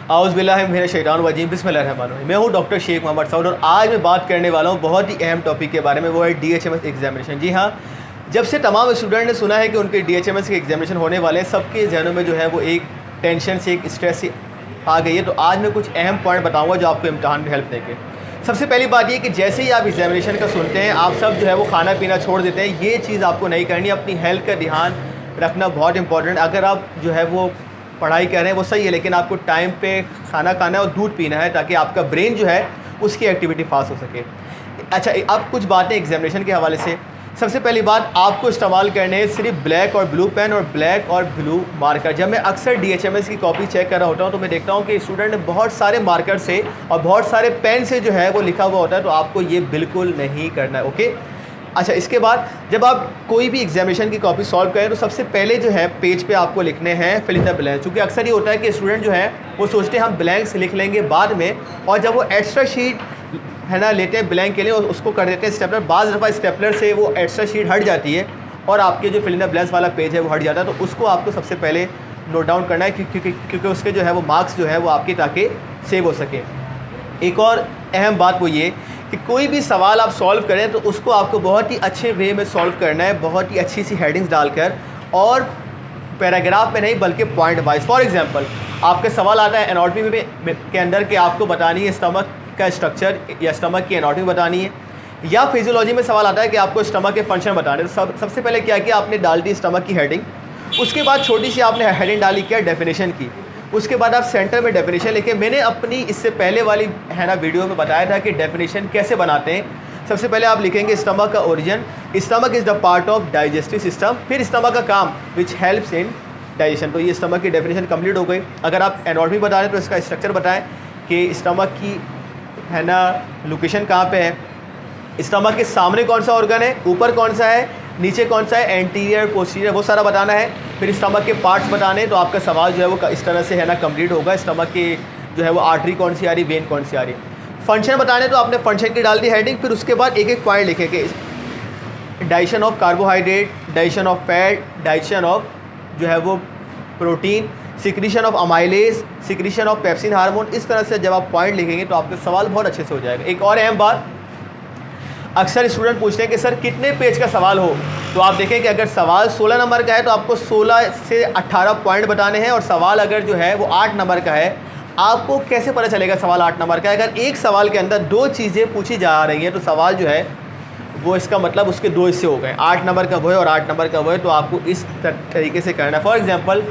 औज़ुबिल्लाहिमिनश्शैतानिर्रजीम बिस्मिल्लाहिर्रहमानिर्रहीम। मैं हूँ डॉक्टर शेख मोहम्मद सऊद और आज मैं बात करने वाला हूँ बहुत ही अहम टॉपिक के बारे में, वो है DHMS एग्जामिनेशन। जी हाँ, जब से तमाम स्टूडेंट ने सुना है कि उनके DHMS के एग्जामिनेशन होने वाले हैं, सबके जहनों में जो है वो एक टेंशन से, एक स्ट्रेस से आ गई है। तो आज मैं कुछ अहम पॉइंट बताऊँगा जो आपको इम्तहान में हेल्प देंगे। सबसे पहली बात ये कि जैसे ही आप एग्जामिनेशन का सुनते हैं, आप सब जो है वो खाना पीना छोड़ देते हैं। ये चीज़ आपको नहीं करनी। अपनी हेल्थ का ध्यान रखना बहुत इंपॉर्टेंट। अगर आप जो है वो पढ़ाई कर रहे हैं वो सही है, लेकिन आपको टाइम पे खाना खाना है और दूध पीना है ताकि आपका ब्रेन जो है उसकी एक्टिविटी फास्ट हो सके। अच्छा, अब कुछ बातें एग्जामिनेशन के हवाले से। सबसे पहली बात, आपको इस्तेमाल करने हैं सिर्फ ब्लैक और ब्लू पेन और ब्लैक और ब्लू मार्कर। जब मैं अक्सर DHMS की कॉपी चेक कर रहा होता हूँ तो मैं देखता हूँ कि स्टूडेंट ने बहुत सारे मार्कर से और बहुत सारे पेन से जो है वो लिखा हुआ होता है, तो आपको ये बिल्कुल नहीं करना है। ओके। अच्छा, इसके बाद जब आप कोई भी एग्जामिनेशन की कॉपी सॉल्व करें तो सबसे पहले जो है पेज पे आपको लिखने हैं फिल इन द ब्लैंक्स। क्योंकि अक्सर ये होता है कि स्टूडेंट जो है वो सोचते हैं हम ब्लैंक्स लिख लेंगे बाद में, और जब वो एक्स्ट्रा शीट है ना लेते हैं ब्लैंक के लिए और उसको कर देते हैं स्टेपलर। बाज़ दफ़ा स्टेपलर से वो एक्स्ट्रा शीट हट जाती है और आपके जो फिल इन द ब्लैंक्स वाला पेज है वो हट जाता है। तो उसको आपको सबसे पहले नोट डाउन करना है क्योंकि उसके जो है वो मार्क्स जो है वो आपके ताकि सेव हो सके। एक और अहम बात वो ये कि कोई भी सवाल आप सॉल्व करें तो उसको आपको बहुत ही अच्छे वे में सॉल्व करना है, बहुत ही अच्छी सी हेडिंग्स डालकर, और पैराग्राफ में नहीं बल्कि पॉइंट वाइज। फॉर एग्जांपल, आपके सवाल आता है एनाटॉमी में के अंदर कि आपको बतानी है स्टमक का स्ट्रक्चर या स्टमक की एनाटॉमी बतानी है, या फिजियोलॉजी में सवाल आता है कि आपको स्टमक के फंक्शन बताने। तो सबसे पहले क्या किया आपने, डाल दी स्टमक की हेडिंग। उसके बाद छोटी सी आपने हेडिंग डाली क्या, डेफिनेशन की। उसके बाद आप सेंटर में डेफिनेशन लिखे। मैंने अपनी इससे पहले वाली है ना वीडियो में बताया था कि डेफिनेशन कैसे बनाते हैं। सबसे पहले आप लिखेंगे स्टमक का origin, stomach is the part of digestive system, फिर स्टमक का काम विच हेल्प्स इन डाइजेशन। तो ये स्टमक की डेफिनेशन कंप्लीट हो गई। अगर आप एनाटॉमी बता रहे हैं तो इसका स्ट्रक्चर बताएं कि स्टमक की है ना लोकेशन कहाँ पे है, स्टमक के सामने कौन सा ऑर्गन है, ऊपर कौन सा है, नीचे कौन सा है, एंटीरियर पोस्टीरियर, वो सारा बताना है। फिर स्टमक के पार्ट्स बताने, तो आपका सवाल जो है वो इस तरह से है ना कंप्लीट होगा। स्टमक की जो है वो आर्टरी कौन सी आ रही, वेन कौन सी आ रही। फंक्शन बताने तो आपने फंक्शन की डाल दी हेडिंग। फिर उसके बाद एक एक पॉइंट लिखेंगे, digestion of carbohydrate, digestion of fat, digestion of जो है वो protein, secretion of amylase, secretion of pepsin hormone. इस तरह से जब आप पॉइंट लिखेंगे तो आपका सवाल बहुत अच्छे से हो जाएगा। एक और अहम बात, अक्सर स्टूडेंट पूछते हैं कि सर कितने पेज का सवाल हो, तो आप देखें कि अगर सवाल 16 नंबर का है तो आपको 16 से 18 पॉइंट बताने हैं, और सवाल अगर जो है वो 8 नंबर का है, आपको कैसे पता चलेगा सवाल 8 नंबर का है। अगर एक सवाल के अंदर दो चीज़ें पूछी जा रही हैं तो सवाल जो है वो इसका मतलब उसके दो हिस्से हो गए, 8 नंबर का वो है और 8 नंबर का वो है। तो आपको इस तरीके से करना है। फॉर एग्जाम्पल,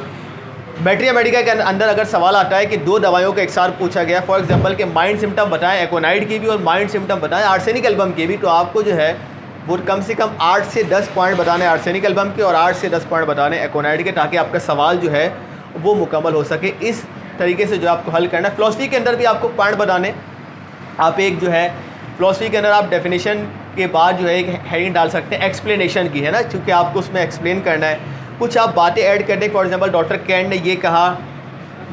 बैटरी मेडिका के अंदर अगर सवाल आता है कि दो दवाइयों का एक साथ पूछा गया, फॉर एग्जांपल के माइंड सिम्टम बताएं एकोनाइड की भी और माइंड सिम्टम बताएं आर्सेनिक एल्बम की भी, तो आपको जो है वो कम से कम 8 से 10 पॉइंट बताने आर्सेनिक एल्बम के और 8 से 10 पॉइंट बताने एकोनाइड के, ताकि आपका सवाल जो है वो मुकम्मल हो सके। इस तरीके से जो आपको हल करना है। फिलॉसफी के अंदर भी आपको पॉइंट बताने, आप एक जो है फिलॉसफी के अंदर आप डेफिनेशन के बाद जो है एक हेडिंग डाल सकते हैं एक्सप्लेनेशन की, है ना, क्योंकि आपको उसमें एक्सप्लेन करना है। कुछ आप बातें ऐड कर दें। फॉर एग्जांपल, डॉक्टर कैंट ने ये कहा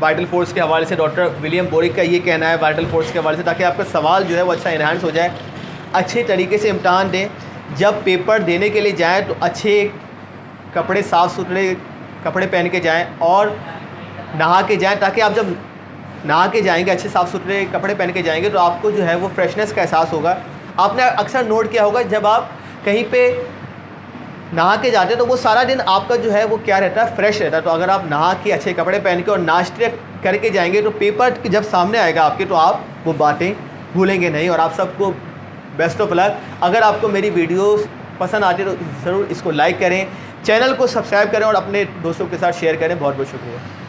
वाइटल फोर्स के हवाले से, डॉक्टर विलियम बोरिक का ये कहना है वाइटल फोर्स के हवाले से, ताकि आपका सवाल जो है वो अच्छा इन्हांस हो जाए। अच्छे तरीके से इम्तहान दें। जब पेपर देने के लिए जाएं तो अच्छे कपड़े, साफ़ सुथरे कपड़े पहन के जाएं और नहा के जाएं, ताकि आप जब नहा के जाएंगे, अच्छे साफ़ सुथरे कपड़े पहन के जाएंगे, तो आपको जो है वो फ्रेशनेस का एहसास होगा। आपने अक्सर नोट किया होगा जब आप कहीं पे नहा के जाते हैं तो वो सारा दिन आपका जो है वो क्या रहता है, फ्रेश रहता है। तो अगर आप नहा के अच्छे कपड़े पहन के और नाश्ते करके जाएंगे तो पेपर जब सामने आएगा आपके, तो आप वो बातें भूलेंगे नहीं। और आप सबको बेस्ट ऑफ लक। अगर आपको मेरी वीडियोस पसंद आती है तो ज़रूर इसको लाइक करें, चैनल को सब्सक्राइब करें और अपने दोस्तों के साथ शेयर करें। बहुत बहुत शुक्रिया।